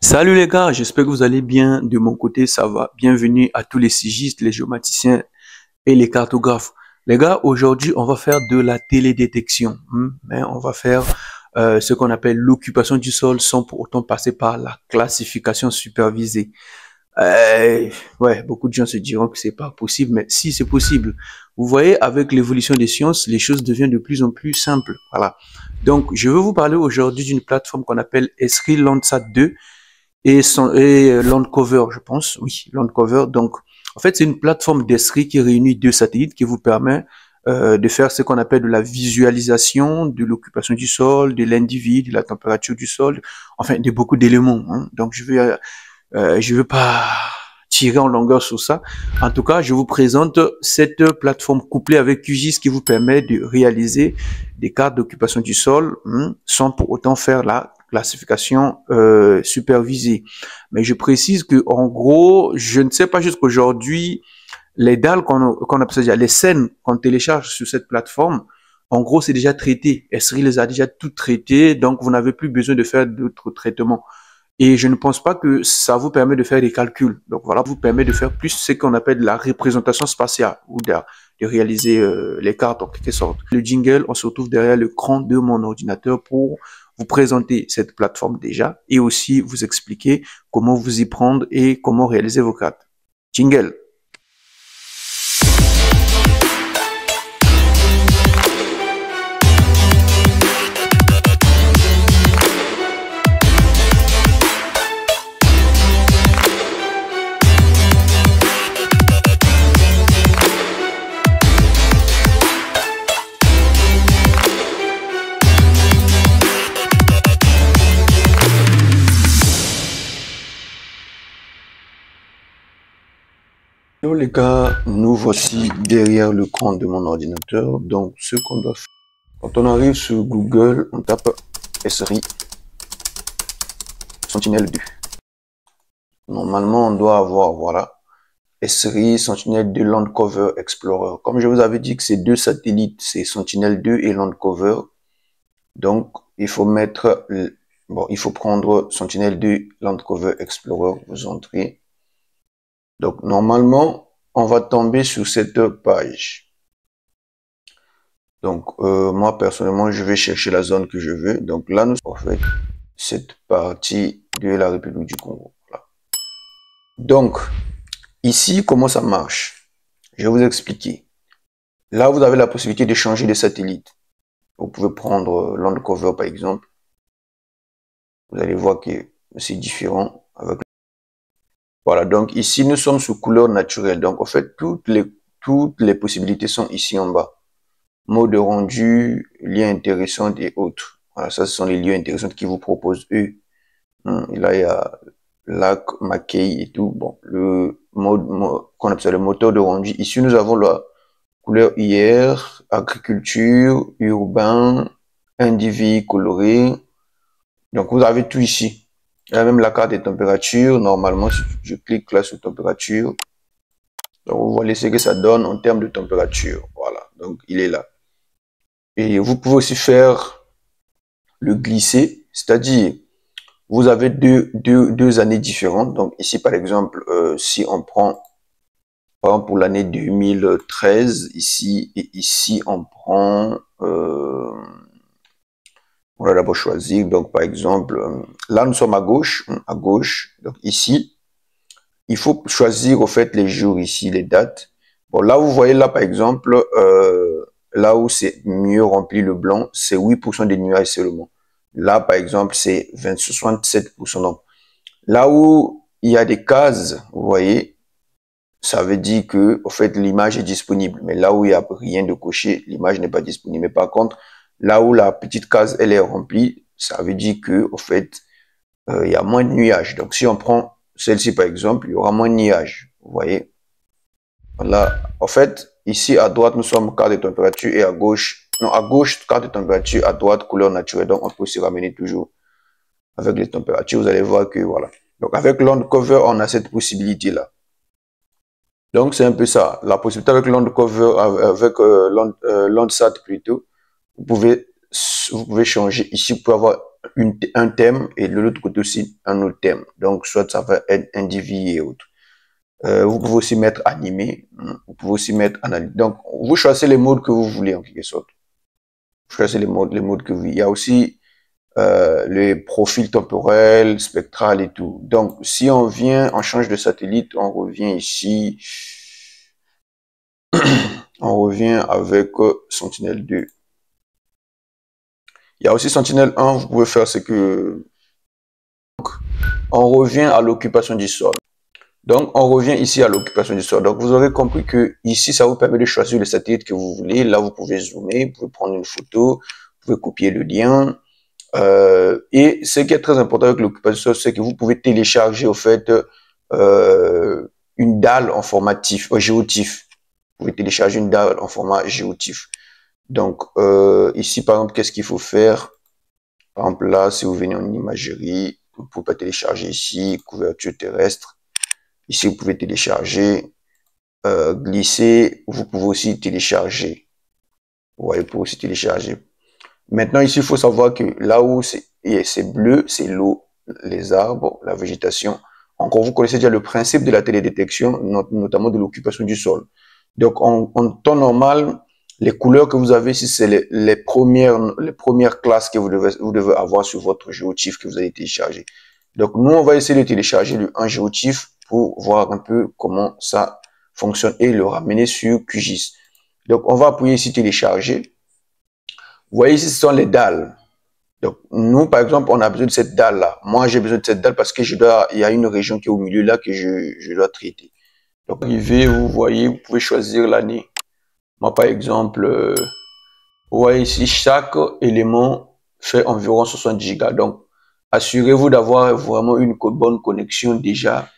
Salut les gars, j'espère que vous allez bien. De mon côté, ça va. Bienvenue à tous les sigistes, les géomaticiens et les cartographes. Les gars, aujourd'hui, on va faire de la télédétection. Mais on va faire ce qu'on appelle l'occupation du sol sans pour autant passer par la classification supervisée. Ouais, beaucoup de gens se diront que c'est pas possible, mais si c'est possible. Vous voyez, avec l'évolution des sciences, les choses deviennent de plus en plus simples. Voilà. Donc, je veux vous parler aujourd'hui d'une plateforme qu'on appelle Esri Landsat 2 et Landcover, je pense. Oui, Landcover. Donc, en fait, c'est une plateforme d'Esri qui réunit deux satellites qui vous permet de faire ce qu'on appelle de la visualisation de l'occupation du sol, de l'individu, de la température du sol, enfin, de beaucoup d'éléments. Donc, je vais pas tirer en longueur sur ça. En tout cas, je vous présente cette plateforme couplée avec QGIS qui vous permet de réaliser des cartes d'occupation du sol sans pour autant faire la classification supervisée. Mais je précise que en gros, je ne sais pas jusqu'aujourd'hui, les dalles qu'on appelle ça déjà, les scènes qu'on télécharge sur cette plateforme, en gros, c'est déjà traité. Esri les a déjà toutes traitées, donc vous n'avez plus besoin de faire d'autres traitements. Et je ne pense pas que ça vous permet de faire des calculs. Donc voilà, vous permet de faire plus ce qu'on appelle de la représentation spatiale ou de réaliser les cartes en quelque sorte. Le jingle, on se retrouve derrière l'écran de mon ordinateur pour vous présenter cette plateforme déjà et aussi vous expliquer comment vous y prendre et comment réaliser vos cartes. Jingle. Hello les gars, nous voici derrière l'écran de mon ordinateur. Donc ce qu'on doit faire, quand on arrive sur Google, on tape Esri Sentinel-2. Normalement, on doit avoir, voilà, Esri Sentinel-2 Landcover Explorer. Comme je vous avais dit que ces deux satellites, c'est Sentinel-2 et Landcover. Donc, il faut mettre, bon, il faut prendre Sentinel-2 Landcover Explorer, vous entrez. Donc, normalement, on va tomber sur cette page. Donc, moi, personnellement, je vais chercher la zone que je veux. Donc, là, nous avons fait cette partie de la République du Congo. Voilà. Donc, ici, comment ça marche? Je vais vous expliquer. Là, vous avez la possibilité de changer de satellite. Vous pouvez prendre Landcover, par exemple. Vous allez voir que c'est différent avec. Voilà, donc ici, nous sommes sous couleur naturelle. Donc, en fait, toutes les possibilités sont ici en bas. Mode rendu, liens intéressants et autres. Voilà, ça, ce sont les lieux intéressants qu'ils vous proposent, eux. Et là, il y a Lac, Mackay et tout. Bon, le qu'on appelle ça le moteur de rendu. Ici, nous avons la couleur IR, agriculture, urbain, individu coloré. Donc, vous avez tout ici. Il y a même la carte des températures. Normalement, si je clique là sur température, donc vous voyez ce que ça donne en termes de température. Voilà, donc il est là. Et vous pouvez aussi faire le glisser, c'est-à-dire vous avez deux années différentes. Donc ici, par exemple, si on prend, par exemple, pour l'année 2013, ici, et ici, on prend, on va d'abord choisir, donc par exemple, là nous sommes à gauche, donc ici, il faut choisir au fait les jours ici, les dates. Bon, là vous voyez là par exemple, là où c'est mieux rempli le blanc, c'est 8% des nuages seulement. Là par exemple, c'est 67%. Donc, là où il y a des cases, vous voyez, ça veut dire que au fait l'image est disponible. Mais là où il n'y a rien de coché, l'image n'est pas disponible. Mais par contre, là où la petite case elle est remplie, ça veut dire que au fait il y a moins de nuages. Donc si on prend celle-ci par exemple, il y aura moins de nuages. Vous voyez. Là, en fait, ici à droite nous sommes carte de température et à gauche, non à gauche carte de température, à droite couleur naturelle. Donc on peut se ramener toujours avec les températures. Vous allez voir que voilà. Donc avec Landcover, on a cette possibilité là. Donc c'est un peu ça. La possibilité avec Landcover, avec Landsat plutôt. Vous pouvez changer ici, vous pouvez avoir un thème et de l'autre côté aussi un autre thème. Donc, soit ça va être individu et autres. Vous pouvez aussi mettre animé, vous pouvez aussi mettre analyse. Donc, vous choisissez les modes que vous voulez en quelque sorte. Vous choisissez les modes que vous voulez. Il y a aussi les profils temporels, spectral et tout. Donc, si on vient, on change de satellite, on revient ici. On revient avec Sentinelle-2. Il y a aussi Sentinelle-1, vous pouvez faire ce que... On revient à l'occupation du sol. Donc, on revient ici à l'occupation du sol. Donc, vous aurez compris que ici, ça vous permet de choisir le satellite que vous voulez. Là, vous pouvez zoomer, vous pouvez prendre une photo, vous pouvez copier le lien. Et ce qui est très important avec l'occupation du sol, c'est que vous pouvez télécharger, au fait, une dalle en format TIFF, géoTIFF. Vous pouvez télécharger une dalle en format géoTIFF. Donc, ici, par exemple, qu'est-ce qu'il faut faire? Par exemple, là, si vous venez en imagerie, vous pouvez pas télécharger ici, couverture terrestre. Ici, vous pouvez télécharger, glisser. Vous pouvez aussi télécharger. Vous voyez, vous pouvez aussi télécharger. Maintenant, ici, il faut savoir que là où c'est bleu, c'est l'eau, les arbres, la végétation. Encore, vous connaissez déjà le principe de la télédétection, notamment de l'occupation du sol. Donc, en temps normal, les couleurs que vous avez ici, c'est les premières classes que vous devez avoir sur votre géoTIFF que vous allez télécharger. Donc, nous, on va essayer de télécharger un géoTIFF pour voir un peu comment ça fonctionne et le ramener sur QGIS. Donc, on va appuyer ici télécharger. Vous voyez ici, ce sont les dalles. Donc, nous, par exemple, on a besoin de cette dalle-là. Moi, j'ai besoin de cette dalle parce que il y a une région qui est au milieu là que je dois traiter. Donc, arrivé, vous voyez, vous pouvez choisir l'année. Moi, par exemple, vous voyez ici, chaque élément fait environ 60 gigas. Donc, assurez-vous d'avoir vraiment une bonne connexion déjà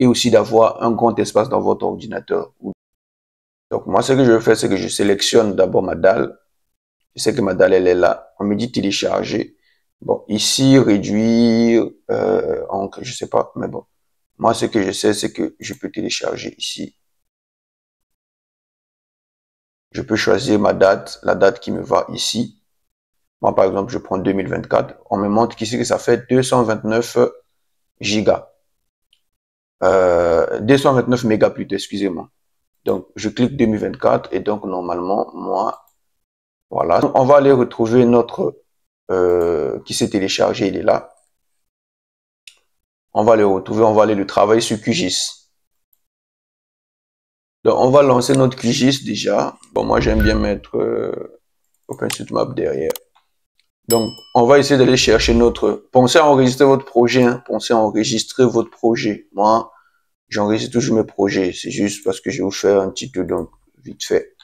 et aussi d'avoir un grand espace dans votre ordinateur. Donc, moi, ce que je vais faire, c'est que je sélectionne d'abord ma dalle. Je sais que ma dalle, elle est là. On me dit télécharger. Bon, ici, réduire, encre, je sais pas, mais bon. Moi, ce que je sais, c'est que je peux télécharger ici. Je peux choisir ma date, la date qui me va ici. Moi, par exemple, je prends 2024. On me montre qu'ici que ça fait 229 gigas. 229 mégas plutôt, excusez-moi. Donc, je clique 2024 et donc, normalement, moi, voilà. On va aller retrouver notre qui s'est téléchargé, il est là. On va le retrouver, on va aller le travailler sur QGIS. Donc, on va lancer notre QGIS déjà. Bon, moi, j'aime bien mettre OpenStreetMap derrière. Donc, on va essayer d'aller chercher notre... Pensez à enregistrer votre projet. Hein. Pensez à enregistrer votre projet. Moi, j'enregistre toujours mes projets. C'est juste parce que je vais vous faire un petit tour, donc, vite fait.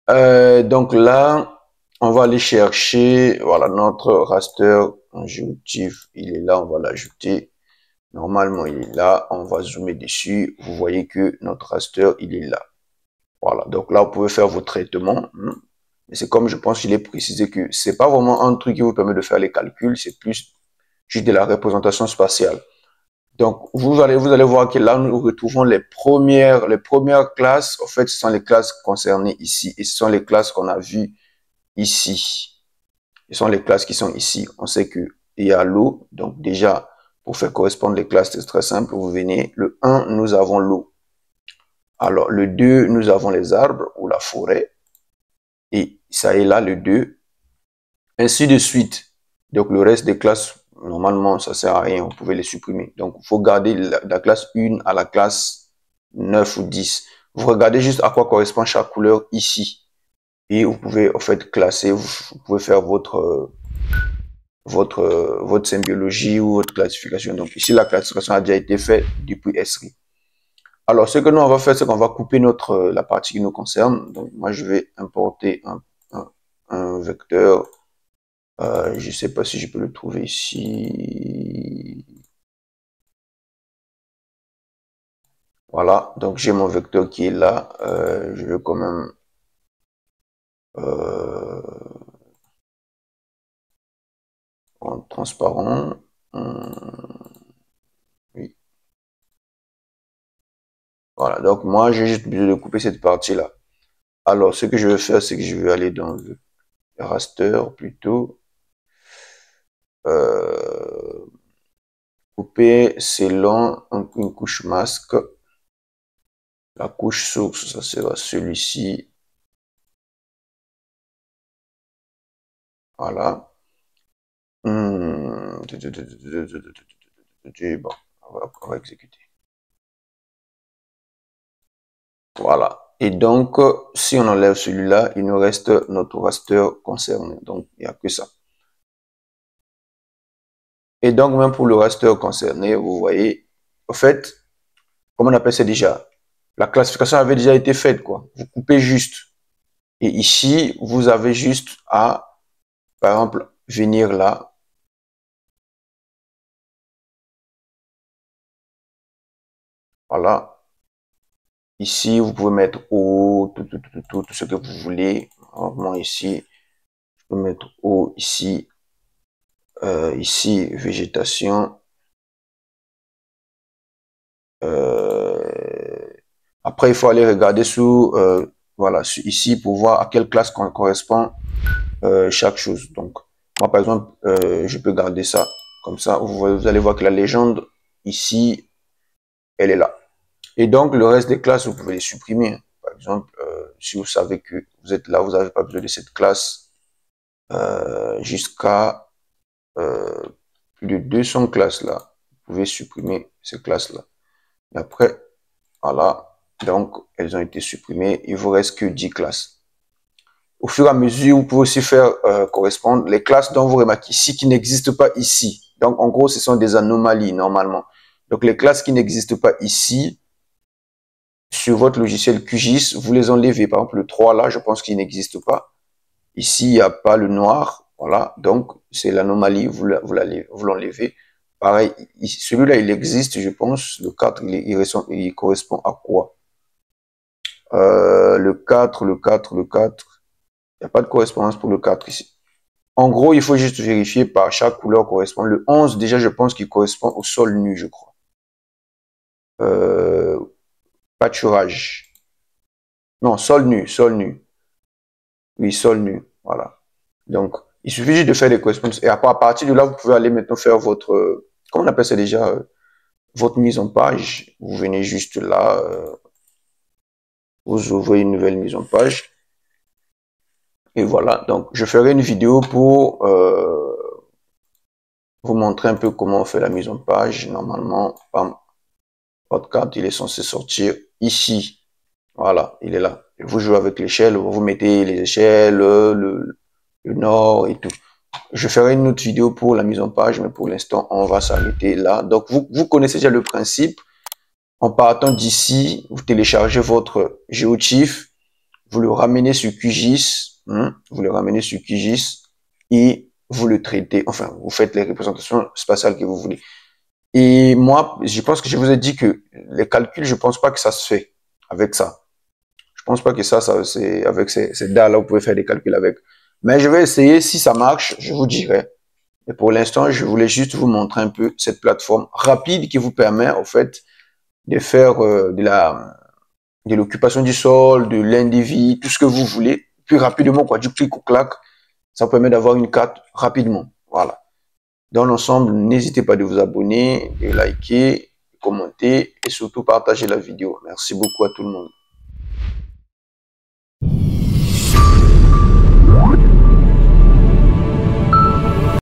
Donc là, on va aller chercher, voilà, notre raster en géoTIFF. Il est là, on va l'ajouter. Normalement, il est là. On va zoomer dessus. Vous voyez que notre raster, il est là. Voilà. Donc là, vous pouvez faire vos traitements. Mais c'est comme je pense qu'il est précisé que c'est pas vraiment un truc qui vous permet de faire les calculs. C'est plus juste de la représentation spatiale. Donc, vous allez voir que là, nous retrouvons les premières classes. En fait, ce sont les classes concernées ici. Et ce sont les classes qu'on a vues ici. Ce sont les classes qui sont ici. On sait qu'il y a l'eau. Donc, déjà, pour faire correspondre les classes, c'est très simple. Vous venez, le 1, nous avons l'eau. Alors, le 2, nous avons les arbres ou la forêt. Et ça est là, le 2. Ainsi de suite. Donc, le reste des classes, normalement, ça sert à rien. Vous pouvez les supprimer. Donc, il faut garder la classe 1 à la classe 9 ou 10. Vous regardez juste à quoi correspond chaque couleur ici. Et vous pouvez, en fait, classer. Vous pouvez faire votre symbiologie ou votre classification. Donc, ici, la classification a déjà été faite depuis Esri. Alors, ce que nous, on va faire, c'est qu'on va couper la partie qui nous concerne. Donc, moi, je vais importer un vecteur. Je ne sais pas si je peux le trouver ici. Voilà, donc j'ai mon vecteur qui est là. Je vais quand même... en transparent. Oui. Voilà, donc moi, j'ai juste besoin de couper cette partie-là. Alors, ce que je vais faire, c'est que je vais aller dans le raster plutôt. couper selon une couche masque. La couche source, ça sera celui-ci. Voilà. Bon, on va exécuter. Voilà. Et donc, si on enlève celui-là, il nous reste notre raster concerné. Donc, il n'y a que ça. Et donc, même pour le raster concerné, vous voyez, en fait, comment on appelle ça déjà? La classification avait déjà été faite, quoi. Vous coupez juste. Et ici, vous avez juste à, par exemple, venir là. Voilà. Ici, vous pouvez mettre tout ce que vous voulez. Alors, moi, ici, je peux mettre eau, ici, ici, végétation. Après, il faut aller regarder sous, voilà, ici, pour voir à quelle classe correspond chaque chose. Donc, moi, par exemple, je peux garder ça. Comme ça, vous allez voir que la légende, ici, elle est là. Et donc, le reste des classes, vous pouvez les supprimer. Par exemple, si vous savez que vous êtes là, vous n'avez pas besoin de cette classe jusqu'à plus de 200 classes là. Vous pouvez supprimer ces classes-là. Et après, voilà. Donc, elles ont été supprimées. Il vous reste que 10 classes. Au fur et à mesure, vous pouvez aussi faire correspondre les classes dont vous remarquez ici qui n'existent pas ici. Donc, en gros, ce sont des anomalies normalement. Donc, les classes qui n'existent pas ici, sur votre logiciel QGIS, vous les enlevez. Par exemple, le 3 là, je pense qu'il n'existe pas. Ici, il n'y a pas le noir. Voilà, donc c'est l'anomalie, vous l'enlevez. Pareil, celui-là, il existe, je pense. Le 4, il correspond à quoi? Le 4. Il n'y a pas de correspondance pour le 4 ici. En gros, il faut juste vérifier par chaque couleur correspond. Le 11, déjà, je pense qu'il correspond au sol nu, je crois. Pâturage. Non, sol nu, sol nu. Oui, sol nu, voilà. Donc, il suffit juste de faire des correspondances. Et après, à partir de là, vous pouvez aller maintenant faire votre, comment on appelle ça déjà, votre mise en page. Vous venez juste là, vous ouvrez une nouvelle mise en page. Et voilà, donc je ferai une vidéo pour vous montrer un peu comment on fait la mise en page. Normalement, votre carte, il est censé sortir ici. Voilà, il est là. Vous jouez avec l'échelle, vous mettez les échelles, le nord et tout. Je ferai une autre vidéo pour la mise en page, mais pour l'instant, on va s'arrêter là. Donc, vous connaissez déjà le principe. En partant d'ici, vous téléchargez votre GeoTIFF, vous le ramenez sur QGIS, vous le ramenez sur QGIS et vous le traitez. Enfin, vous faites les représentations spatiales que vous voulez. Et moi, je pense que je vous ai dit que les calculs, je pense pas que ça se fait avec ça. Je pense pas que ça c'est avec ces dalles-là, vous pouvez faire des calculs avec. Mais je vais essayer. Si ça marche, je vous dirai. Et pour l'instant, je voulais juste vous montrer un peu cette plateforme rapide qui vous permet, en fait, de faire de l'occupation du sol, de l'individu, tout ce que vous voulez, plus rapidement, quoi, du clic au clac. Ça permet d'avoir une carte rapidement. Voilà. Dans l'ensemble, n'hésitez pas de vous abonner, de liker, de commenter et surtout partager la vidéo. Merci beaucoup à tout le monde.